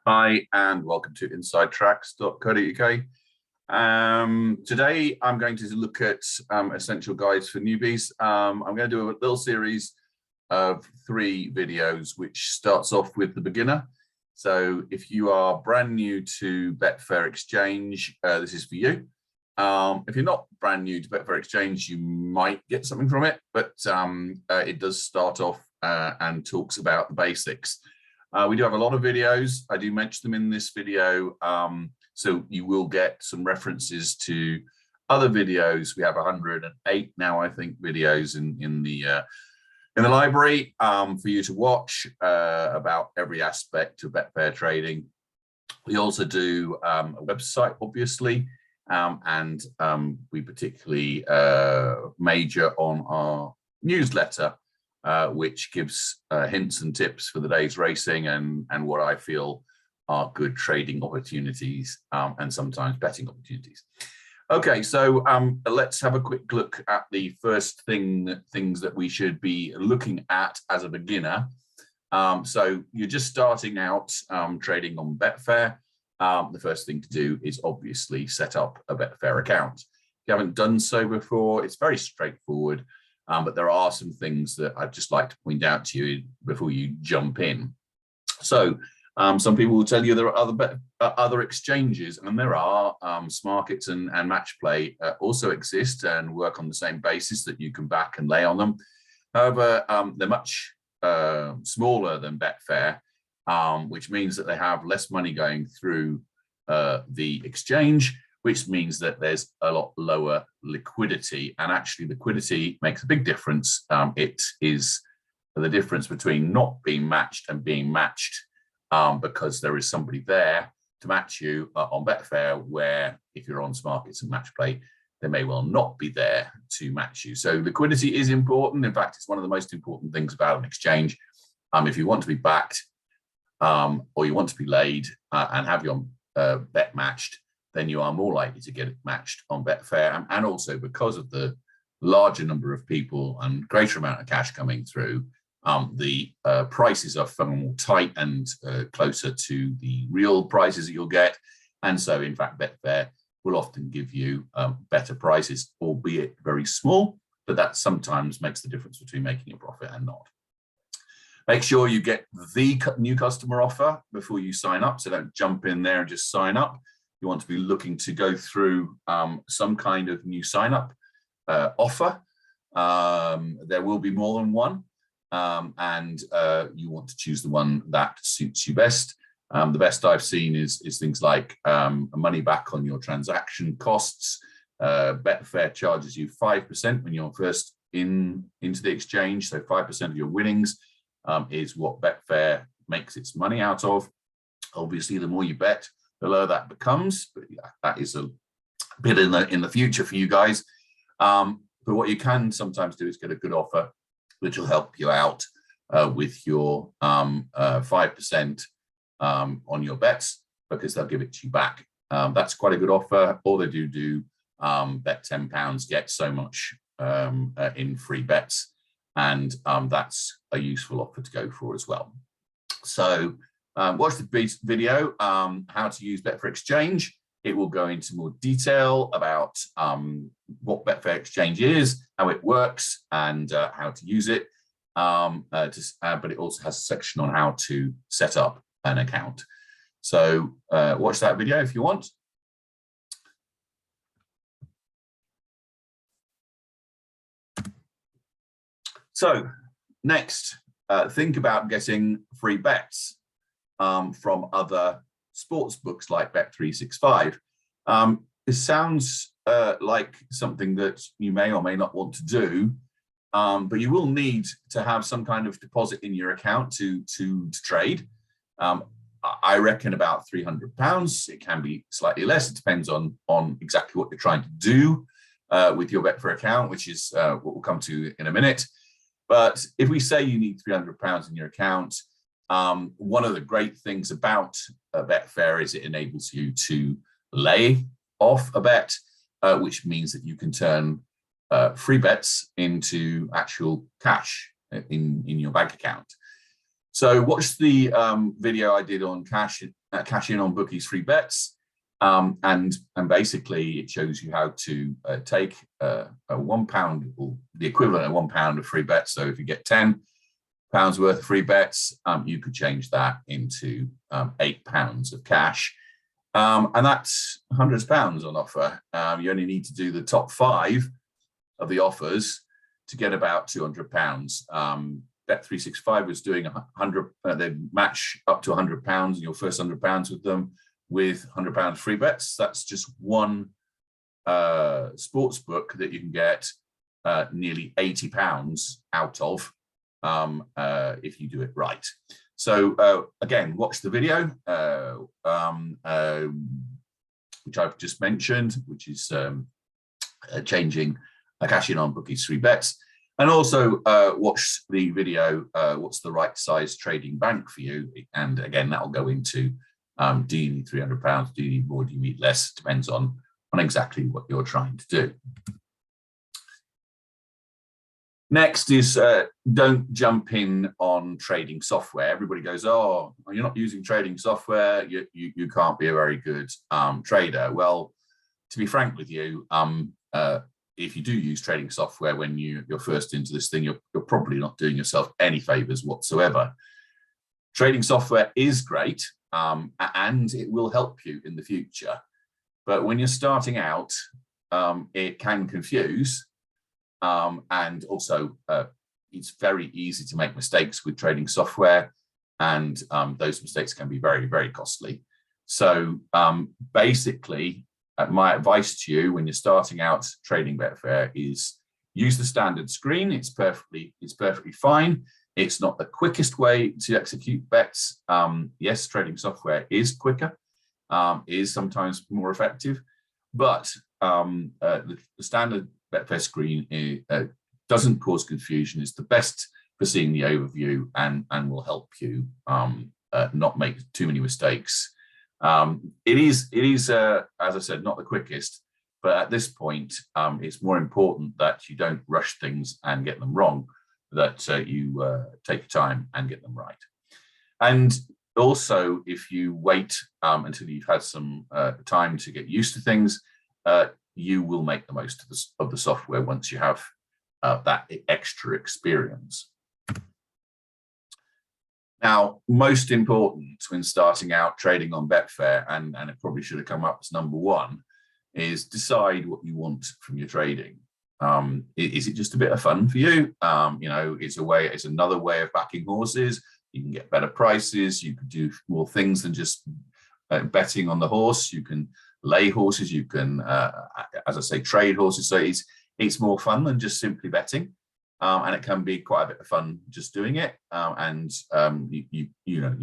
Hi, and welcome to insidetracks.co.uk. Today, I'm going to look at essential guides for newbies. I'm going to do a little series of 3 videos, which starts off with the beginner. So if you are brand new to Betfair Exchange, this is for you. If you're not brand new to Betfair Exchange, you might get something from it, but it does start off and talks about the basics. We do have a lot of videos. I do mention them in this video, so you will get some references to other videos. We have 108 now, I think, videos in the library for you to watch about every aspect of Betfair trading. We also do a website, obviously, and we particularly major on our newsletter, which gives hints and tips for the day's racing and what I feel are good trading opportunities and sometimes betting opportunities. Okay, so let's have a quick look at the first things that we should be looking at as a beginner. So you're just starting out trading on Betfair. The first thing to do is obviously set up a Betfair account. If you haven't done so before, it's very straightforward. But there are some things that I'd just like to point out to you before you jump in. So some people will tell you there are other exchanges, and there are. Smarkets and Match Play also exist and work on the same basis that you can back and lay on them. However, they're much smaller than Betfair, which means that they have less money going through the exchange, which means that there's a lot lower liquidity. And actually, liquidity makes a big difference. It is the difference between not being matched and being matched, because there is somebody there to match you on Betfair, where if you're on Smarkets and Match Play, they may well not be there to match you. So liquidity is important. In fact, it's one of the most important things about an exchange. If you want to be backed or you want to be laid and have your bet matched, then you are more likely to get it matched on Betfair. And also because of the larger number of people and greater amount of cash coming through, the prices are far more tight and closer to the real prices that you'll get. And so, in fact, Betfair will often give you better prices, albeit very small, but that sometimes makes the difference between making a profit and not. Make sure you get the new customer offer before you sign up. So don't jump in there and just sign up. You want to be looking to go through some kind of new sign-up offer. There will be more than one, and you want to choose the one that suits you best. The best I've seen is things like money back on your transaction costs. Betfair charges you 5% when you're first into the exchange, so 5% of your winnings is what Betfair makes its money out of. Obviously, the more you bet, the lower that becomes, but yeah, that is a bit in the future for you guys. But what you can sometimes do is get a good offer, which will help you out with your 5% on your bets, because they'll give it to you back. That's quite a good offer. All they do bet £10, get so much in free bets, and that's a useful offer to go for as well. So watch the video, how to use Betfair Exchange. It will go into more detail about what Betfair Exchange is, how it works, and how to use it. But it also has a section on how to set up an account. So watch that video if you want. So next, think about getting free bets from other sports books like Bet365. This sounds like something that you may or may not want to do, but you will need to have some kind of deposit in your account to trade. I reckon about £300. It can be slightly less. It depends on exactly what you're trying to do with your Betfair account, which is what we'll come to in a minute. But if we say you need £300 in your account, one of the great things about Betfair is it enables you to lay off a bet, which means that you can turn free bets into actual cash in your bank account. So watch the video I did on cash in on bookies free bets. And basically it shows you how to take a £1 or the equivalent of £1 of free bets. So if you get £10 worth of free bets, you could change that into £8 of cash. And that's hundreds of pounds on offer. You only need to do the top 5 of the offers to get about £200. Bet365 was doing 100. They match up to £100, your first £100 with them, with £100 free bets. That's just one sports book that you can get nearly £80 out of if you do it right. So again, watch the video, which I've just mentioned, which is changing a cash in on bookies free bets. And also watch the video, what's the right size trading bank for you? And again, that will go into, do you need £300? Do you need more? Do you need less? Depends on exactly what you're trying to do. Next is don't jump in on trading software. Everybody goes, oh, you're not using trading software, you can't be a very good trader. Well, to be frank with you, if you do use trading software when you're first into this thing, you're probably not doing yourself any favors whatsoever. Trading software is great, and it will help you in the future. But when you're starting out, it can confuse. And also, it's very easy to make mistakes with trading software, and those mistakes can be very, very costly. So basically, my advice to you when you're starting out trading Betfair is use the standard screen. It's perfectly fine. It's not the quickest way to execute bets. Yes, trading software is quicker, is sometimes more effective, but the standard Betfair screen doesn't cause confusion. It's the best for seeing the overview and will help you not make too many mistakes. It is as I said, not the quickest, but at this point, it's more important that you don't rush things and get them wrong, that you take your time and get them right. And also, if you wait until you've had some time to get used to things, you will make the most of the software once you have that extra experience. Now, most important when starting out trading on Betfair, and it probably should have come up as number 1, is decide what you want from your trading. Is it just a bit of fun for you? You know, it's another way of backing horses. You can get better prices. You can do more things than just betting on the horse. You can lay horses. You can, as I say, trade horses. So it's more fun than just simply betting. And it can be quite a bit of fun just doing it. You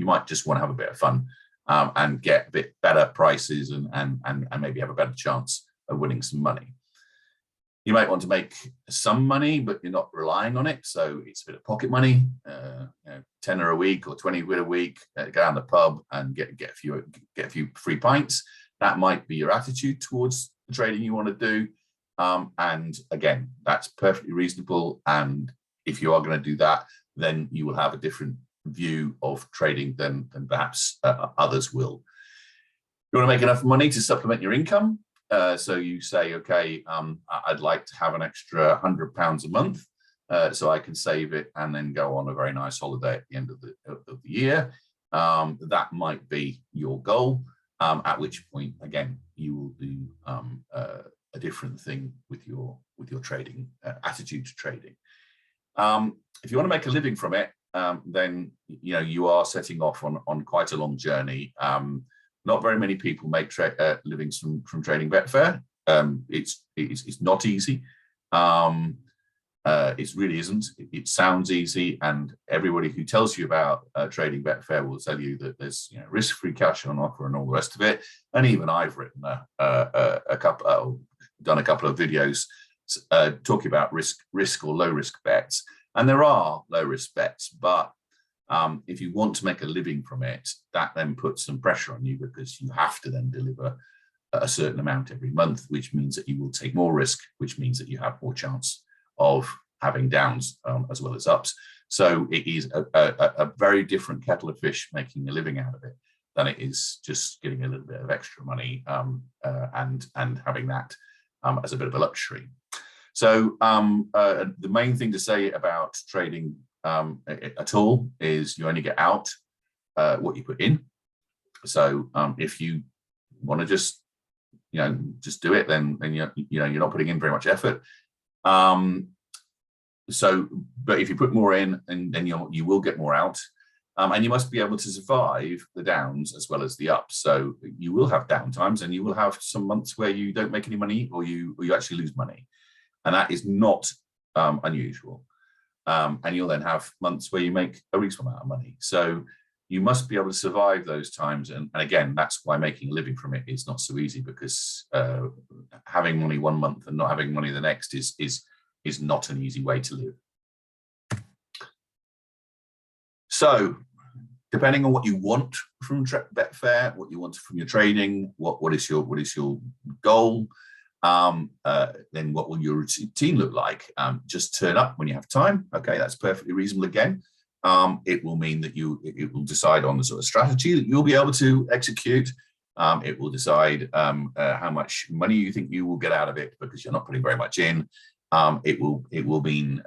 might just want to have a bit of fun and get a bit better prices and maybe have a better chance of winning some money. You might want to make some money, but you're not relying on it. So it's a bit of pocket money, £10 a week or 20 quid a week, go down the pub and get a few free pints. That might be your attitude towards the trading you want to do. And again, that's perfectly reasonable. And if you are going to do that, then you will have a different view of trading than perhaps others will. You want to make enough money to supplement your income. So you say, okay, I'd like to have an extra £100 a month so I can save it and then go on a very nice holiday at the end of the year. That might be your goal, at which point, again, you will do a different thing with your trading attitude to trading. If you want to make a living from it, then you are setting off on quite a long journey. Not very many people make livings from trading Betfair. It's not easy. It really isn't. It sounds easy, and everybody who tells you about trading Betfair will tell you that there's risk-free cash on offer and all the rest of it. And even I've written done a couple of videos talking about risk or low risk bets, and there are low risk bets, but if you want to make a living from it, that then puts some pressure on you because you have to then deliver a certain amount every month, which means that you will take more risk, which means that you have more chance of having downs as well as ups. So it is a very different kettle of fish making a living out of it than it is just getting a little bit of extra money and having that as a bit of a luxury. So the main thing to say about trading at all is you only get out what you put in. So if you want to just do it, then you're not putting in very much effort. But if you put more in, and then you will get more out. And you must be able to survive the downs as well as the ups. So you will have down times, and you will have some months where you don't make any money, or you actually lose money, and that is not unusual. And you'll then have months where you make a reasonable amount of money. So you must be able to survive those times. And again, that's why making a living from it is not so easy, because having money one month and not having money the next is not an easy way to live. So, depending on what you want from Betfair, what you want from your trading, what is your goal, then what will your routine look like? Just turn up when you have time. Okay, that's perfectly reasonable. Again, it will mean that it will decide on the sort of strategy that you'll be able to execute. It will decide how much money you think you will get out of it, because you're not putting very much in. It will mean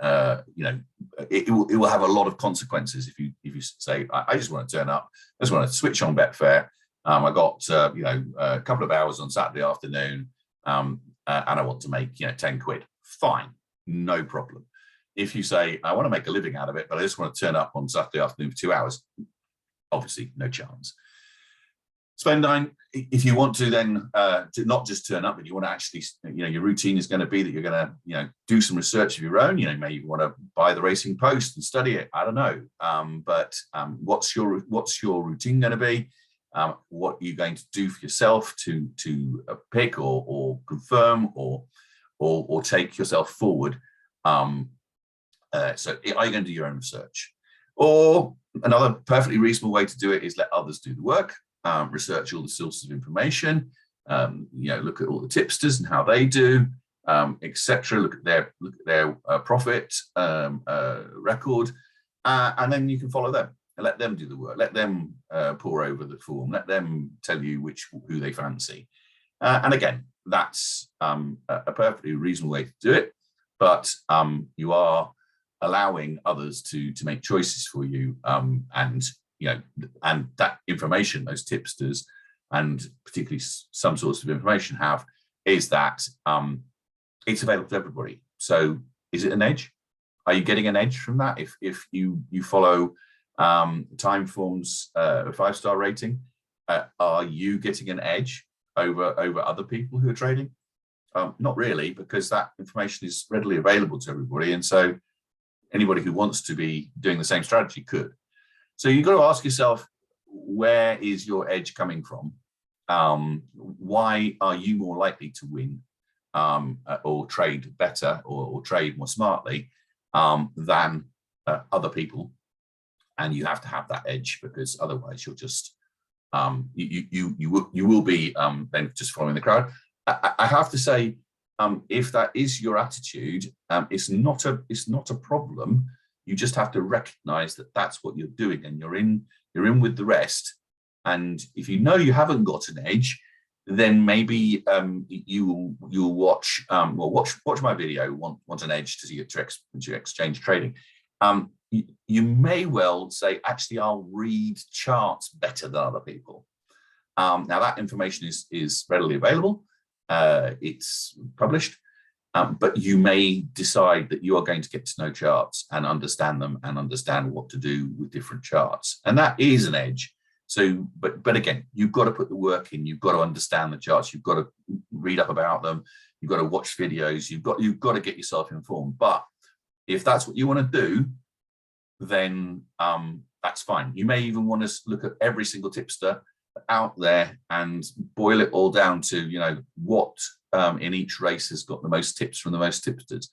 it will have a lot of consequences if you say, I just want to turn up, I just want to switch on Betfair. I got a couple of hours on Saturday afternoon, and I want to make 10 quid. Fine, no problem. If you say, I want to make a living out of it, but I just want to turn up on Saturday afternoon for 2 hours, obviously no chance. Spendine, if you want to then to not just turn up, but you want to actually, your routine is going to be that you're going to, do some research of your own. Maybe you want to buy the Racing Post and study it. I don't know. But what's your routine going to be? What are you going to do for yourself to pick or confirm or take yourself forward? So are you going to do your own research? Or another perfectly reasonable way to do it is let others do the work. Research all the sources of information, look at all the tipsters and how they do, etc. Look at their profit record, and then you can follow them and let them do the work. Let them pour over the form. Let them tell you who they fancy. And again, that's a perfectly reasonable way to do it. But you are allowing others to make choices for you, and that information, those tipsters, and particularly some sorts of information is that it's available to everybody. So is it an edge? Are you getting an edge from that? If you follow Timeform's 5-star rating, are you getting an edge over other people who are trading? Not really, because that information is readily available to everybody. And so anybody who wants to be doing the same strategy could. So you've got to ask yourself, where is your edge coming from? Why are you more likely to win or trade better or trade more smartly than other people? And you have to have that edge, because otherwise you'll just you will be then just following the crowd. I have to say, if that is your attitude, it's not a problem. You just have to recognize that that's what you're doing, and you're in with the rest. And if you know you haven't got an edge, then maybe you'll watch my video. Want an edge to exchange trading? You may well say, actually, I'll read charts better than other people. Now that information is readily available. It's published. But you may decide that you are going to get to know charts and understand them and understand what to do with different charts. And that is an edge. So, but again, you've got to put the work in. You've got to understand the charts. You've got to read up about them. You've got to watch videos. You've got to get yourself informed. But if that's what you want to do, then that's fine. You may even want to look at every single tipster out there and boil it all down to what in each race has got the most tips from the most tipsters,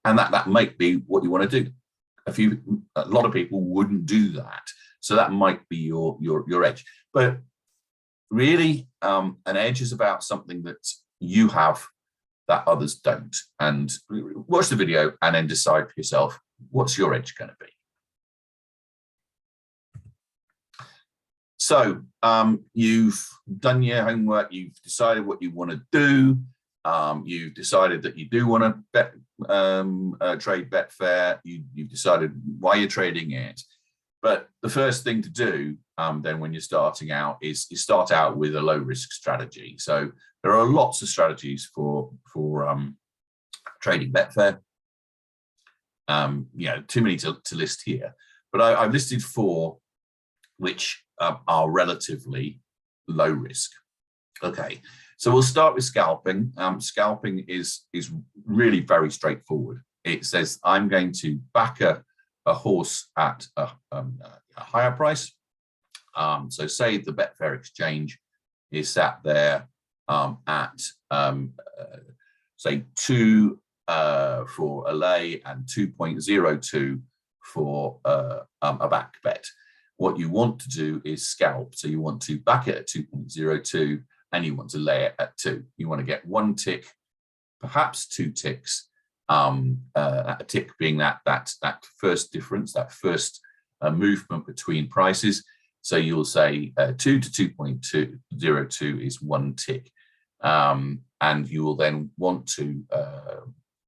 and that might be what you want to do. A lot of people wouldn't do that, so that might be your edge. But really, an edge is about something that you have that others don't. And watch the video and then decide for yourself, what's your edge going to be? So you've done your homework, you've decided what you want to do, you've decided that you do want to trade Betfair, you've decided why you're trading it. But the first thing to do then when you're starting out is you start out with a low risk strategy. So there are lots of strategies for trading Betfair. Too many to list here, but I've listed 4 which are relatively low risk. Okay, so we'll start with scalping. Scalping is really very straightforward. It says I'm going to back a horse at a higher price. So say the Betfair exchange is sat there at say 2 for a lay and 2.02 for a back bet. What you want to do is scalp. So you want to back it at 2.02 and you want to lay it at 2. You want to get 1 tick, perhaps 2 ticks. A tick being that first difference, that first movement between prices. So you'll say 2 to 2.202 is 1 tick. And you will then want to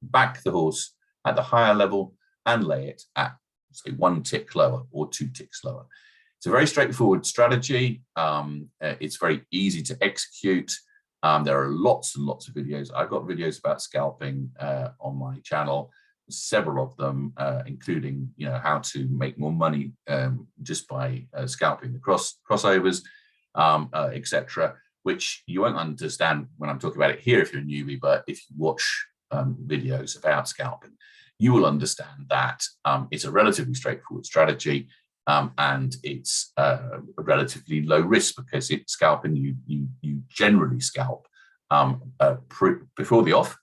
back the horse at the higher level and lay it at, say, 1 tick lower or 2 ticks lower. It's a very straightforward strategy. It's very easy to execute. There are lots and lots of videos. I've got videos about scalping on my channel, several of them, including how to make more money just by scalping the crossovers, etc., which you won't understand when I'm talking about it here if you're a newbie, but if you watch videos about scalping, you will understand that it's a relatively straightforward strategy, and it's a relatively low risk because it's scalping. You generally scalp before the off,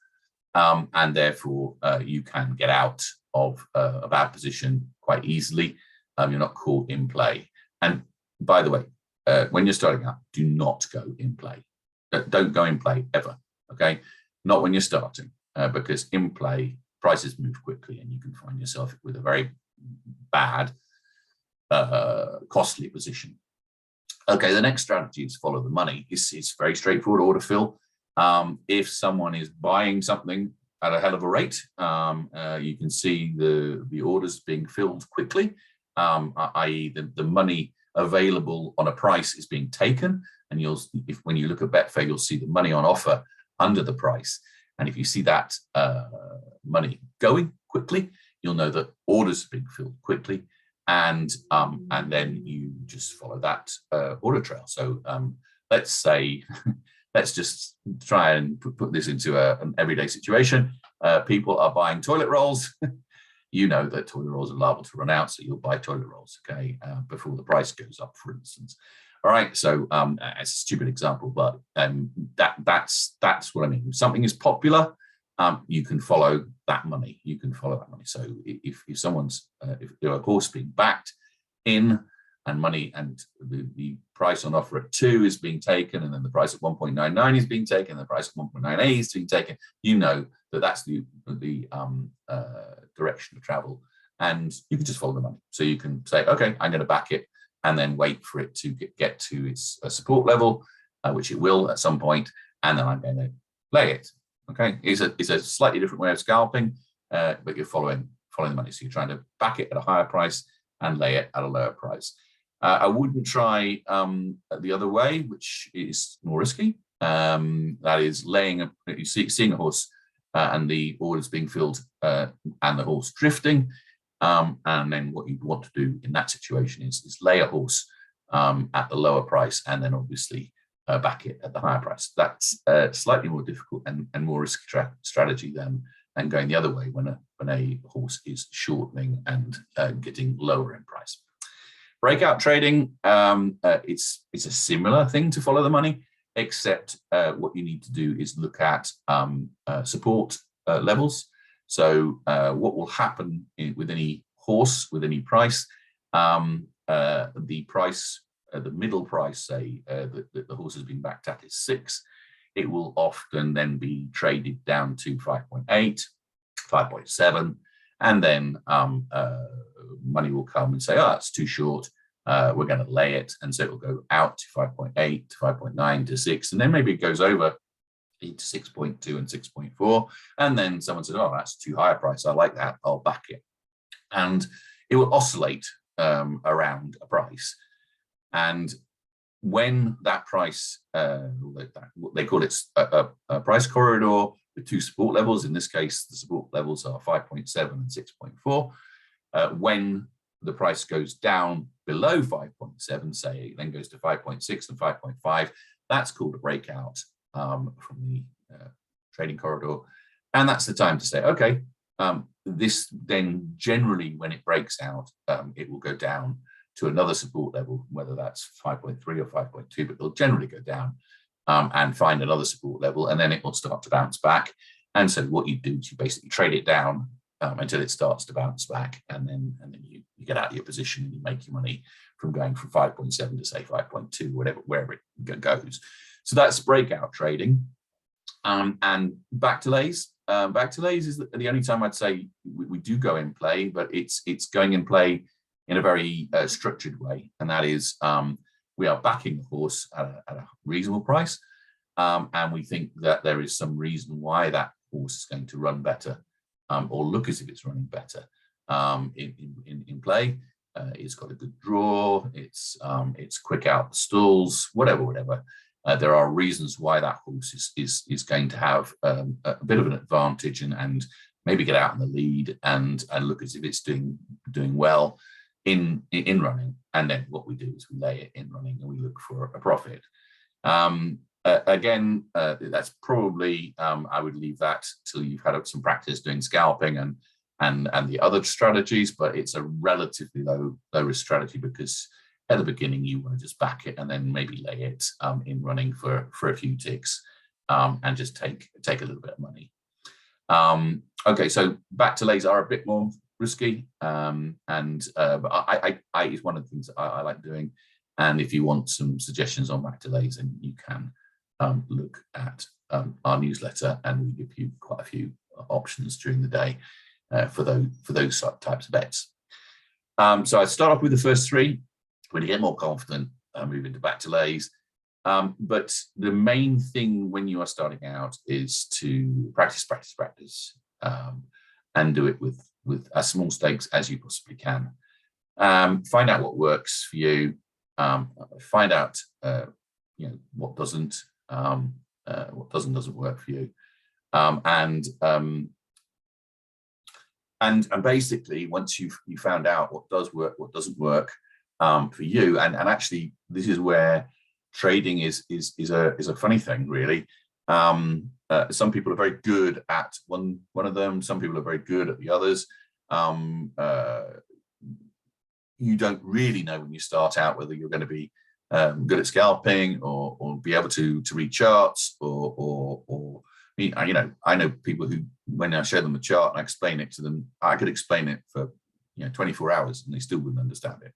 and therefore you can get out of a bad position quite easily. You're not caught in play. And by the way, when you're starting out, do not go in play. Don't go in play ever. Okay, not when you're starting, because in play prices move quickly, and you can find yourself with a very bad, costly position. Okay, the next strategy is follow the money. It's very straightforward order fill. If someone is buying something at a hell of a rate, you can see the orders being filled quickly, i.e. the money available on a price is being taken. And when you look at Betfair, you'll see the money on offer under the price. And if you see that money going quickly, you'll know that orders are being filled quickly. And then you just follow that order trail. So let's say, let's just try and put this into an everyday situation. People are buying toilet rolls. You know that toilet rolls are liable to run out, so you'll buy toilet rolls, okay, before the price goes up, for instance. All right, so it's a stupid example, but that's what I mean. If something is popular, you can follow that money. You can follow that money. So if someone's if a horse being backed in and money and the price on offer at 2 is being taken, and then the price at 1.99 is being taken, and the price at 1.98 is being taken, you know that that's the direction of travel, and you can just follow the money. So you can say, okay, I'm going to back it, and then wait for it to get to its support level, which it will at some point, and then I'm going to lay it. Okay, it's a slightly different way of scalping, but you're following the money. So you're trying to back it at a higher price and lay it at a lower price. I wouldn't try the other way, which is more risky. That is seeing a horse and the orders being filled and the horse drifting. And then what you want to do in that situation is lay a horse at the lower price and then obviously back it at the higher price. That's slightly more difficult and more risky strategy than going the other way when a horse is shortening and getting lower in price. Breakout trading, it's a similar thing to follow the money, except what you need to do is look at support levels. So what will happen with any horse, with any price, the price, the middle price, say, that the horse has been backed at is 6. It will often then be traded down to 5.8, 5.7, and then money will come and say, oh, it's too short. we're going to lay it, and so it will go out to 5.8 to 5.9 to 6, and then maybe it goes over to 6.2 and 6.4, and then someone says, oh, that's too high a price, I like that, I'll back it. And it will oscillate around a price. And when that price, they call it a price corridor with two support levels. In this case, the support levels are 5.7 and 6.4. When the price goes down below 5.7, say it then goes to 5.6 and 5.5, that's called a breakout from the trading corridor. And that's the time to say, okay, this then generally, when it breaks out, it will go down to another support level, whether that's 5.3 or 5.2, but it'll generally go down and find another support level, and then it will start to bounce back. And so what you do is you basically trade it down until it starts to bounce back, and then you get out of your position and you make your money from going from 5.7 to say 5.2, wherever it goes. So that's breakout trading. And back to lays. Back to lays is the only time I'd say we do go in play, but it's going in play in a very structured way, and that is we are backing the horse at a reasonable price, and we think that there is some reason why that horse is going to run better or look as if it's running better in play. It's got a good draw, it's quick out the stalls, whatever. There are reasons why that horse is going to have a bit of an advantage and maybe get out in the lead and look as if it's doing well in running. And then what we do is we lay it in running and we look for a profit. Again, that's probably, I would leave that till you've had some practice doing scalping and the other strategies, but it's a relatively low risk strategy, because at the beginning you want to just back it and then maybe lay it in running for a few ticks and just take a little bit of money. Okay, so back to lays are a bit more risky, but I is one of the things that I like doing. And if you want some suggestions on back to lays, then you can look at our newsletter, and we give you quite a few options during the day for those types of bets. So I start off with the first three. When you get more confident, move into back to lays. But the main thing when you are starting out is to practice, and do it with as small stakes as you possibly can. Find out what works for you. Find out what doesn't work for you. And basically, once you found out what does work, what doesn't work for you, and actually this is where trading is a funny thing, really. Some people are very good at one of them. Some people are very good at the others. You don't really know when you start out whether you're going to be good at scalping or be able to read charts or I know people who, when I show them a chart and I explain it to them, I could explain it for 24 hours and they still wouldn't understand it.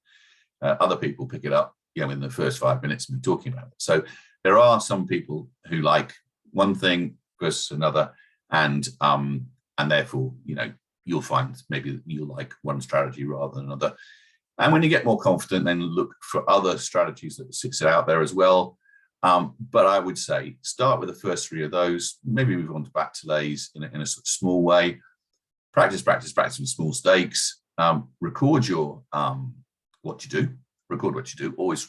Other people pick it up in the first 5 minutes and be talking about it. So there are some people who like one thing versus another, and therefore you'll find maybe you'll like one strategy rather than another. And when you get more confident, then look for other strategies that sit out there as well. But I would say start with the first three of those, maybe move on to back to lays in a sort of small way. Practice with small stakes. Record your what you do. Record what you do. Always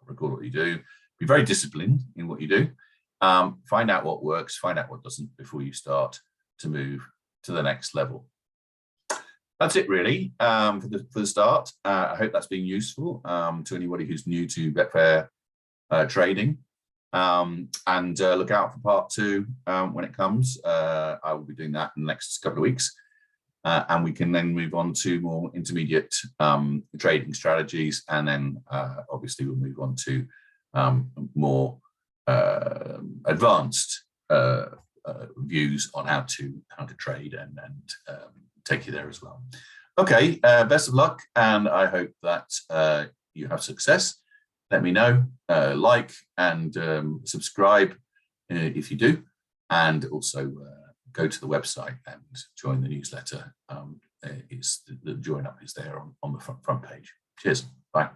record what you do. Be very disciplined in what you do. Find out what works, find out what doesn't before you start to move to the next level. That's it really for the start. I hope that's been useful to anybody who's new to Betfair trading. And look out for part 2 when it comes. I will be doing that in the next couple of weeks. And we can then move on to more intermediate trading strategies. And then obviously we'll move on to more advanced views on how to trade and take you there as well. Okay, best of luck, and I hope that you have success. Let me know, like and subscribe if you do, and also go to the website and join the newsletter. The join up is there on the front page. Cheers, bye.